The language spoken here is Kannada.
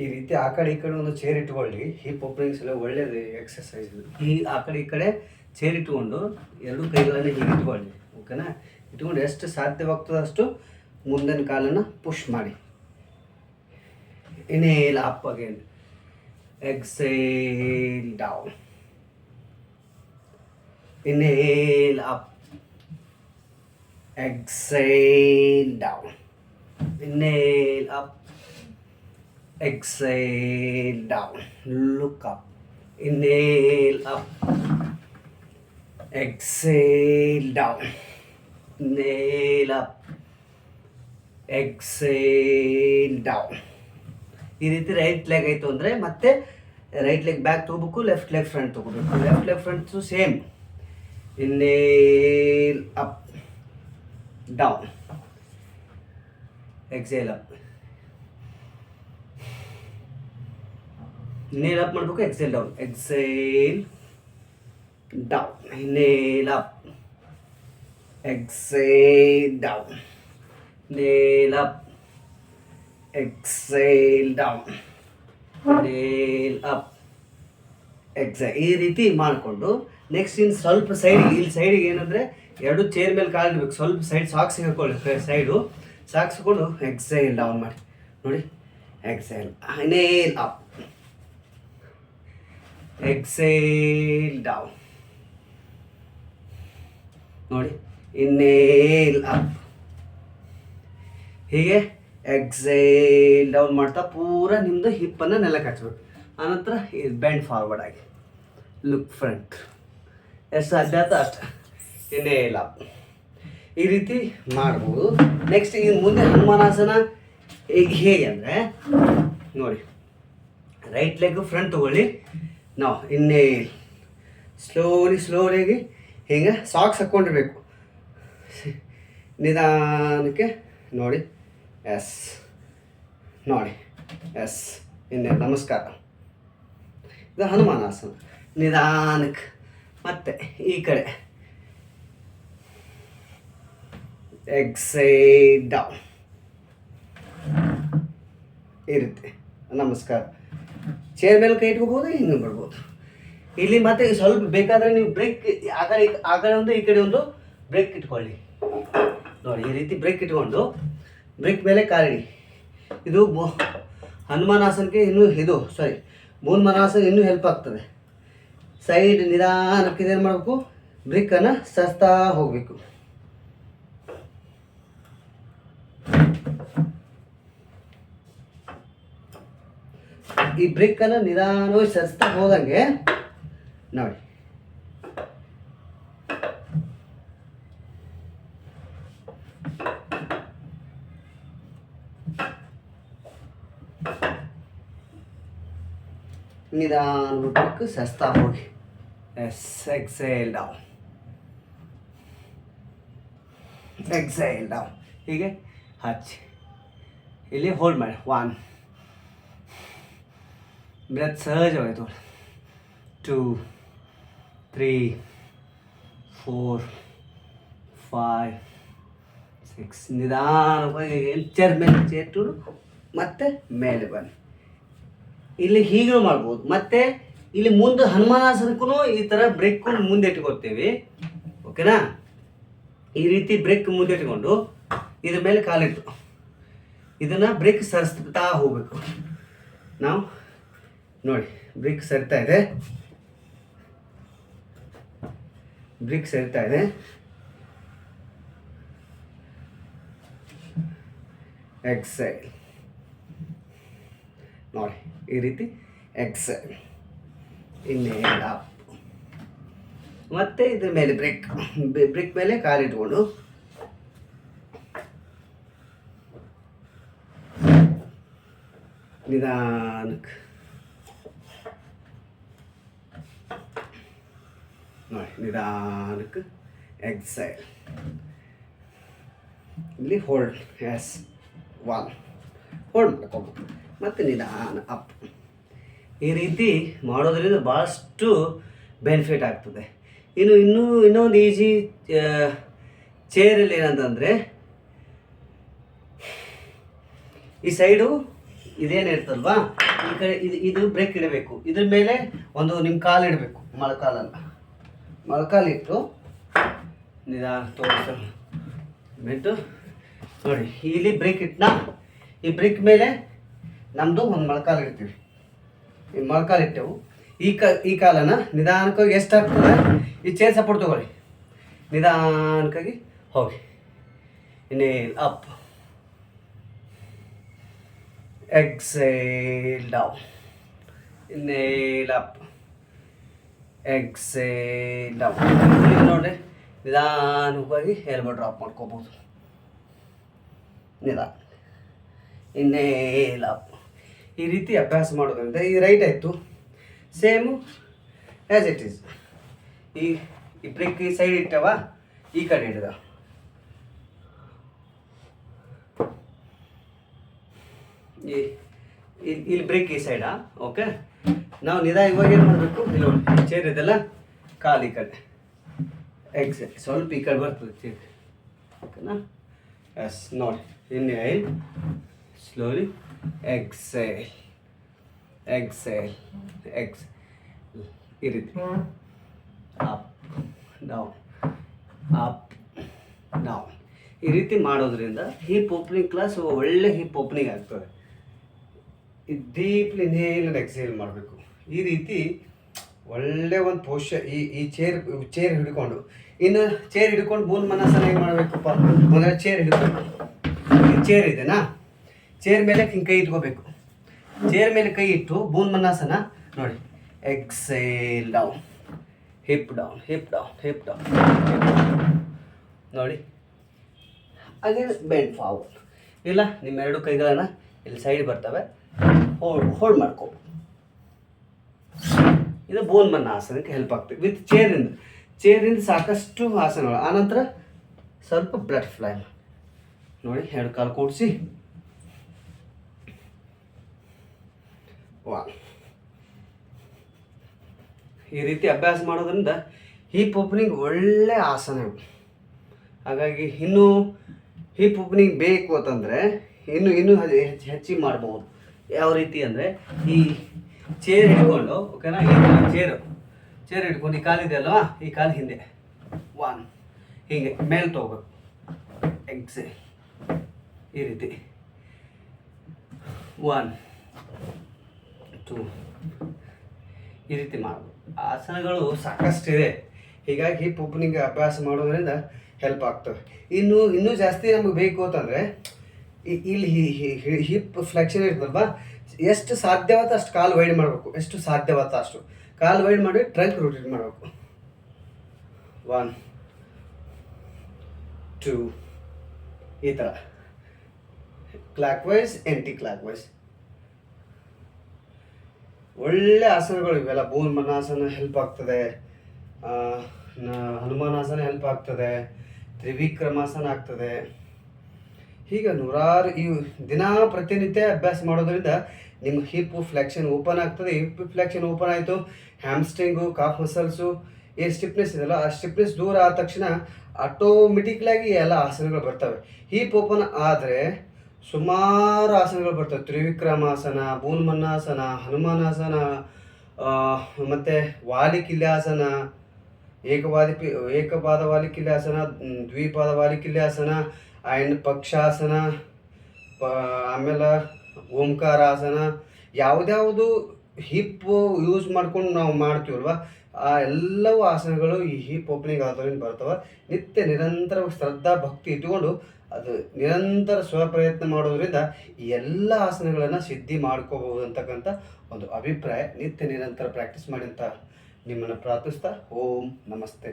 ಈ ರೀತಿ ಆ ಕಡೆ ಈ ಕಡೆ ಒಂದು ಚೇರ್ ಇಟ್ಕೊಳ್ಳಿ. ಹಿಪ್ ಓಪನಿಂಗ್ಸ್ ಎಲ್ಲ ಒಳ್ಳೇದು ಎಕ್ಸಸೈಸ್. ಆ ಕಡೆ ಈ ಕಡೆ ಚೇರ್ ಇಟ್ಕೊಂಡು ಎರಡು ಕೈಗಳನ್ನು ಹೀಗೆ ಇಟ್ಕೊಳ್ಳಿ. ಓಕೆನಾ? ಇಟ್ಕೊಂಡು ಎಷ್ಟು ಸಾಧ್ಯವಾಗ್ತದೆ ಅಷ್ಟು ಮುಂದಿನ ಕಾಲನ್ನು ಪುಷ್ ಮಾಡಿ. Inhale up again, exhale down, inhale up, exhale down, inhale up, exhale down, look up, inhale up, exhale down, inhale up, exhale down. ಈ ರೀತಿ ರೈಟ್ ಲೆಗ್ ಆಯಿತು ಅಂದರೆ ಮತ್ತೆ ರೈಟ್ ಲೆಗ್ ಬ್ಯಾಕ್ ತೊಗೋಬೇಕು, ಲೆಫ್ಟ್ ಲೆಗ್ ಫ್ರಂಟ್ ತೊಗೋಬೇಕು. ಲೆಫ್ಟ್ ಲೆಗ್ ಫ್ರಂಟ್ಸು same. Inhale up down, exhale up, inhale up ಮಾಡಬೇಕು, exhale down, exhale down, inhale up, exhale down, inhale up, exhale down, inhale up, exhale. ಈ ರೀತಿ ಮಾಡಿಕೊಂಡು ನೆಕ್ಸ್ಟ್ ಇನ್ನು ಸ್ವಲ್ಪ ಸೈಡಿಗೆ, ಇಲ್ಲಿ ಸೈಡಿಗೆ ಏನಂದರೆ ಎರಡು ಚೇರ್ ಮೇಲೆ ಕಾಲಿಡ್ಬೇಕು. ಸ್ವಲ್ಪ ಸೈಡ್ ಸಾಕ್ಸ್ ಹಾಕೊಳ್ಳಿ, ಸೈಡು ಸಾಕ್ಸ್ ಹಾಕೊಂಡು ಎಕ್ಸೇಲ್ ಡೌನ್ ಮಾಡಿ ನೋಡಿ. Exhale, inhale up, exhale down ನೋಡಿ. inhale up, ಹೀಗೆ ಎಕ್ಸೇಲ್ ಡೌನ್ ಮಾಡ್ತಾ ಪೂರ ನಿಮ್ಮದು ಹಿಪ್ಪನ್ನು ನೆಲಕ್ಕೆ ಹಚ್ಬೇಕು. ಆನಂತರ ಬೆಂಡ್ ಫಾರ್ವರ್ಡ್ ಆಗಿ ಲುಕ್ ಫ್ರಂಟ್. ಎಷ್ಟು ಸಾಧ್ಯ ಆಯ್ತು ಅಷ್ಟು. inhale up. ಈ ರೀತಿ ಮಾಡ್ಬೋದು. ನೆಕ್ಸ್ಟ್ ಇನ್ನು ಮುಂದೆ ಹನುಮಾನಾಸನ ಹೇಗೆ ಅಂದರೆ ನೋಡಿ, ರೈಟ್ ಲೆಗ್ ಫ್ರಂಟ್ ತೊಗೊಳ್ಳಿ. ನಾವು inhale ಸ್ಲೋಲಿಯಾಗಿ ಹಿಂಗೆ ಸಾಕ್ಸ್ ಹಾಕ್ಕೊಂಡಿರ್ಬೇಕು ನಿಧಾನಕ್ಕೆ ನೋಡಿ. ಎಸ್ ನೋಡಿ, ಎಸ್. ಇನ್ನೇ ನಮಸ್ಕಾರ. ಇದು ಹನುಮಾನಾಸನ. ನಿಧಾನಕ್ಕೆ ಮತ್ತೆ ಈ ಕಡೆ ಎಕ್ಸೇಲ್ ಡೌನ್ ಇರುತ್ತೆ. ನಮಸ್ಕಾರ. ಚೇರ್ ಮೇಲೆ ಕೈ ಇಟ್ಕೋಬೋದು, ಹಿಂಗೆ ಬರ್ಬೋದು. ಇಲ್ಲಿ ಮತ್ತೆ ಸ್ವಲ್ಪ ಬೇಕಾದರೆ ನೀವು ಬ್ರೇಕ್ ಆ ಕಡೆ ಒಂದು ಈ ಕಡೆ ಒಂದು ಬ್ರೇಕ್ ಇಟ್ಕೊಳ್ಳಿ ನೋಡಿ. ಈ ರೀತಿ ಬ್ರೇಕ್ ಇಟ್ಕೊಂಡು ಬ್ರೇಕ್ ಮೇಲೆ ಕಾಲಿಡಿ. ಇದು ಹನುಮಾನಾಸನಕ್ಕೆ ಮೂನ್ ಮನಾಸನ ಇನ್ನೂ ಹೆಲ್ಪ್ ಆಗ್ತದೆ. ಸೈಡ್ ನಿಧಾನಕ್ಕೆ ಇದೇನು ಮಾಡಬೇಕು, ಬ್ರೇಕನ್ನು ಸರಿಸ್ತಾ ಹೋಗಬೇಕು. ಈ ಬ್ರೇಕನ್ನು ನಿಧಾನವಾಗಿ ಸರಿಸ್ತಾ ಹೋದಂಗೆ ನೋಡಿ. ನಿಧಾನ ಬ್ರೇಕ್ ಸರಿಸ್ತಾ ಹೋಗಿ. Yes, exhale down, exhale down. ಹೀಗೆ ಹಚ್ಚಿ ಇಲ್ಲಿ ಹೋಲ್ಡ್ ಮಾಡಿ. 1 ಬ್ರೆತ್ ಸಹಜವಾಯಿತು. 2 3 4 5 6 ನಿಧಾನವಾಗಿ ಚೇರ್ ಮೇಲೆ ಚೇರ್ಟು ಮತ್ತೆ ಮೇಲೆ ಬನ್ನಿ. ಇಲ್ಲಿ ಹೀಗೂ ಮಾಡ್ಬೋದು. ಮತ್ತು ಇಲ್ಲಿ ಮುಂದೆ ಹನುಮಾನಾಸನಕ್ಕೂ ಈ ಥರ ಬ್ರೇಕ್ ಮುಂದೆ ಇಟ್ಕೊಳ್ತೇವೆ. ಓಕೆನಾ? ಈ ರೀತಿ ಬ್ರೇಕ್ ಮುಂದೆ ಇಟ್ಕೊಂಡು ಇದ್ರ ಮೇಲೆ ಕಾಲಿಟ್ಟು ಇದನ್ನು ಬ್ರೇಕ್ ಸರಿಸ್ತಾ ಹೋಗಬೇಕು. ನಾವು ನೋಡಿ, ಬ್ರೇಕ್ ಸರಿತಾ ಇದೆ, ಬ್ರೇಕ್ ಸರಿತಾ ಇದೆ. ಎಕ್ಸೇಲ್ ನೋಡಿ, ಈ ರೀತಿ ಎಕ್ಸೇಲ್. ಇನ್ನೇಲ್ ಅಪ್. ಮತ್ತೆ ಇದ್ರ ಮೇಲೆ ಬ್ರೇಕ್ ಮೇಲೆ ಕಾಲಿಟ್ಕೊಂಡು ನಿಧಾನಕ್ಕೆ ನೋಡಿ, ನಿಧಾನಕ್ಕೆ ಎಕ್ಸೇಲ್. ಇಲ್ಲಿ ಹೋಲ್ಡ್. ಎಸ್, 1 ಹೋಲ್ಡ್ ಮಾಡ್ಕೋಬೇಕು. ಮತ್ತು ನಿಧಾನ ಅಪ್. ಈ ರೀತಿ ಮಾಡೋದ್ರಿಂದ ಭಾಳಷ್ಟು ಬೆನಿಫಿಟ್ ಆಗ್ತದೆ. ಇನ್ನೊಂದು ಈಜಿ ಚೇರಲ್ಲಿ ಏನಂತಂದರೆ ಈ ಸೈಡು ಇದೇನು ಇರ್ತಲ್ವಾ ಈ ಕಡೆ ಇದು ಬ್ರೇಕ್ ಇಡಬೇಕು. ಇದ್ರ ಮೇಲೆ ಒಂದು ನಿಮ್ಮ ಕಾಲು ಇಡಬೇಕು, ಮೊಳಕಾಲಿಟ್ಟು ನಿಧಾನ ತೋರಿಸು ನೋಡಿ. ಇಲ್ಲಿ ಬ್ರೇಕ್ ಇಟ್ಟನಾ, ಈ ಬ್ರೇಕ್ ಮೇಲೆ ನಮ್ಮದು ಒಂದು ಮೊಳಕಾಲು ಇಡ್ತೀವಿ. ಈ ಮೊಳಕಾಲು ಇಟ್ಟೆವು. ಈ ಕಾಲನ ನಿಧಾನಕ್ಕಾಗಿ ಎಷ್ಟಾಗ್ತದೆ ಈ ಚೇರ್ ಸಪೋರ್ಟ್ ತೊಗೊಳ್ಳಿ. ನಿಧಾನಕ್ಕಾಗಿ ಹೋಗಿ. inhale up, exhale down, inhale up, exhale down. ನೋಡ್ರಿ ನಿಧಾನವಾಗಿ ಎಲ್ಬೋ ಡ್ರಾಪ್ ಮಾಡ್ಕೋಬೋದು. ನಿಧಾನ inhale up. ಈ ರೀತಿ ಅಭ್ಯಾಸ ಮಾಡೋದ್ರಿಂದ ಈ ರೈಟ್ ಆಯಿತು. Same as it is. ಈ ಬ್ರೇಕ್ ಈ ಸೈಡ್ ಇಟ್ಟವ, ಈ ಕಡೆ ಹಿಡಿದ. ಇಲ್ಲಿ ಬ್ರೇಕ್ ಈ ಸೈಡಾ. ಓಕೆ, ನಾವು ಇವಾಗ ಏನು ಮಾಡಬೇಕು, ಇಲ್ಲಿ ನೋಡಿ ಚೇರ್ ಇದೆಲ್ಲ, ಕಾಲು ಈ ಕಡೆ, ಎಕ್ಸೆಲ್ ಸ್ವಲ್ಪ ಈ ಕಡೆ ಬರ್ತದೆ ಚೇರ್. ಓಕೆನಾ? ಎಸ್, ನೋಡಿ. ಇನ್ಹೇಲ್, ಸ್ಲೋಲಿ, ಎಕ್ಸೇಲ್, ಎಕ್ಸೇಲ್, ಈ ರೀತಿ ಅಪ್ ಡೌನ್, ಅಪ್ ಡೌನ್. ಈ ರೀತಿ ಮಾಡೋದ್ರಿಂದ ಹಿಪ್ ಓಪನಿಂಗ್ ಕ್ಲಾಸ್ ಒಳ್ಳೆ ಹಿಪ್ ಓಪನಿಂಗ್ ಆಗ್ತದೆ. ಡೀಪ್ಲಿ ಇನ್ಹೇಲ್ ಆ್ಯಂಡ್ ಎಕ್ಸೇಲ್ ಮಾಡಬೇಕು. ಈ ರೀತಿ ಒಳ್ಳೆ ಒಂದು ಪೋಶ್ಚರ್. ಈ ಚೇರ್ ಹಿಡ್ಕೊಂಡು, ಇನ್ನು ಚೇರ್ ಹಿಡ್ಕೊಂಡು ಬೂನ್ ಮನಸ್ಸನ್ನು ಏನು ಮಾಡಬೇಕಪ್ಪ, ಮೊದಲ ಚೇರ್ ಹಿಡ್ಕೊಂಡು, ಈ ಚೇರ್ ಇದೆನಾ, ಚೇರ್ ಮೇಲೆ ಹಿಂಗೆ ಕೈ ಇಟ್ಕೋಬೇಕು. ಚೇರ್ ಮೇಲೆ ಕೈ ಇಟ್ಟು ಬೂನ್ ಮನಾಸನ ನೋಡಿ. Exhale down, hip down, hip down, hip down, ನೋಡಿ. Again bend forward. ಇಲ್ಲ ನಿಮ್ಮ ಎರಡು ಕೈಗಳನ್ನು ಇಲ್ಲಿ ಸೈಡ್ ಬರ್ತವೆ, ಹೋಲ್ಡ್ ಮಾಡ್ಕೊ. ಇದು ಬೋನ್ ಮನ್ನ ಆಸನಕ್ಕೆ ಹೆಲ್ಪ್ ಆಗ್ತದೆ ವಿತ್ ಚೇರಿಂದ ಸಾಕಷ್ಟು ಆಸನಗಳು. ಆನಂತರ ಸ್ವಲ್ಪ ಬ್ಲಡ್ ಫ್ಲೈ ನೋಡಿ. ಎರಡು ಕಾಲು ಕೂಡಿಸಿ ಈ ರೀತಿ ಅಭ್ಯಾಸ ಮಾಡೋದ್ರಿಂದ ಹಿಪ್ ಓಪನಿಂಗ್ ಒಳ್ಳೆ ಆಸನ. ಹಾಗಾಗಿ ಇನ್ನೂ ಹಿಪ್ ಓಪನಿಂಗ್ ಬೇಕು ಅಂತಂದರೆ ಇನ್ನೂ ಹೆಚ್ಚಿಗೆ ಮಾಡ್ಬೋದು. ಯಾವ ರೀತಿ ಅಂದರೆ ಈ ಚೇರ್ ಹಿಡ್ಕೊಂಡು, ಓಕೆನಾ, ಈ ಚೇರ್ ಹಿಡ್ಕೊಂಡು ಈ ಕಾಲಿದೆ ಅಲ್ವಾ, ಈ ಕಾಲು ಹಿಂದೆ ಒನ್ ಹೀಗೆ ಮೇಲೆ ತೊಗೋಬೇಕು. ಎಕ್ಸೇಲ್, ಈ ರೀತಿ 1 2 ಈ ರೀತಿ ಮಾಡೋದು. ಆಸನಗಳು ಸಾಕಷ್ಟಿದೆ. ಹೀಗಾಗಿ ಹಿಪ್ ಓಪನಿಂಗ್ ಅಭ್ಯಾಸ ಮಾಡೋದ್ರಿಂದ ಹೆಲ್ಪ್ ಆಗ್ತವೆ. ಇನ್ನೂ ಜಾಸ್ತಿ ನಮಗೆ ಬೇಕು ಅಂತಂದರೆ ಇಲ್ಲಿ ಹಿಪ್ ಫ್ಲೆಕ್ಷನ್ ಇರ್ತದಲ್ವ, ಎಷ್ಟು ಸಾಧ್ಯವಾದ ಅಷ್ಟು ಕಾಲು ವೈಡ್ ಮಾಡಬೇಕು. ಎಷ್ಟು ಸಾಧ್ಯವಾದ ಅಷ್ಟು ಕಾಲು ವೈಡ್ ಮಾಡಿ ಟ್ರಂಕ್ ರೊಟೇಟ್ ಮಾಡಬೇಕು. 1 2 ಈ ಥರ clockwise, anticlockwise. ಒಳ್ಳೆ ಆಸನಗಳು ಇವೆಲ್ಲ. ಭೂನ್ ಮನಾಸನ ಹೆಲ್ಪ್ ಆಗ್ತದೆ, ಹನುಮಾನಾಸನ ಹೆಲ್ಪ್ ಆಗ್ತದೆ, ತ್ರಿವಿಕ್ರಮಾಸನ ಆಗ್ತದೆ. ಹೀಗೆ ನೂರಾರು ದಿನ ಪ್ರತಿನಿತ್ಯ ಅಭ್ಯಾಸ ಮಾಡೋದ್ರಿಂದ ನಿಮ್ಮ ಹಿಪ್ ಫ್ಲೆಕ್ಷನ್ ಓಪನ್ ಆಗ್ತದೆ. ಹಿಪ್ ಫ್ಲೆಕ್ಷನ್ ಓಪನ್ ಆಯಿತು, ಹ್ಯಾಮ್ಸ್ಟ್ರಿಂಗು, ಕಾಫ್ ಮಸಲ್ಸು ಏನು ಸ್ಟಿಫ್ನೆಸ್ ಇದೆಯಲ್ಲ, ಆ ಸ್ಟಿಫ್ನೆಸ್ ದೂರ ಆದ ತಕ್ಷಣ ಆಟೋಮೆಟಿಕ್ಲಾಗಿ ಎಲ್ಲ ಆಸನಗಳು ಬರ್ತವೆ. ಹಿಪ್ ಓಪನ್ ಆದರೆ ಸುಮಾರು ಆಸನಗಳು ಬರ್ತವೆ. ತ್ರಿವಿಕ್ರಮಾಸನ, ಭೂನ್ ಮನ್ನಾಸನ, ಹನುಮಾನಾಸನ, ಮತ್ತು ವಾಲಿಕಿಲ್ಯಾಸನ, ಏಕಪಾದ ವಾಲಿಕಿಲ್ಯಾಸನ, ದ್ವಿಪಾದ ವಾಲಿಕಿಲ್ಯಾಸನ, ಆ್ಯಂಡ್ ಪಕ್ಷಾಸನ, ಆಮೇಲೆ ಓಂಕಾರಾಸನ. ಯಾವುದ್ಯಾವುದು ಹಿಪ್ ಯೂಸ್ ಮಾಡ್ಕೊಂಡು ನಾವು ಮಾಡ್ತೀವಲ್ವ, ಆ ಎಲ್ಲವೂ ಆಸನಗಳು ಈ ಹಿಪ್ ಓಪನಿಂಗ್ ಆದ್ರಿಂದ ಬರ್ತವೆ. ನಿತ್ಯ ನಿರಂತರ ಶ್ರದ್ಧಾ ಭಕ್ತಿ ಇಟ್ಟುಕೊಂಡು ಅದು ನಿರಂತರ ಸ್ವಪ್ರಯತ್ನ ಮಾಡೋದ್ರಿಂದ ಈ ಎಲ್ಲ ಆಸನಗಳನ್ನು ಸಿದ್ಧಿ ಮಾಡ್ಕೋಬಹುದು ಅಂತಕ್ಕಂಥ ಒಂದು ಅಭಿಪ್ರಾಯ. ನಿತ್ಯ ನಿರಂತರ ಪ್ರಾಕ್ಟೀಸ್ ಮಾಡಿ ಅಂತ ನಿಮ್ಮನ್ನು ಪ್ರಾರ್ಥಿಸ್ತಾ, ಓಂ ನಮಸ್ತೆ.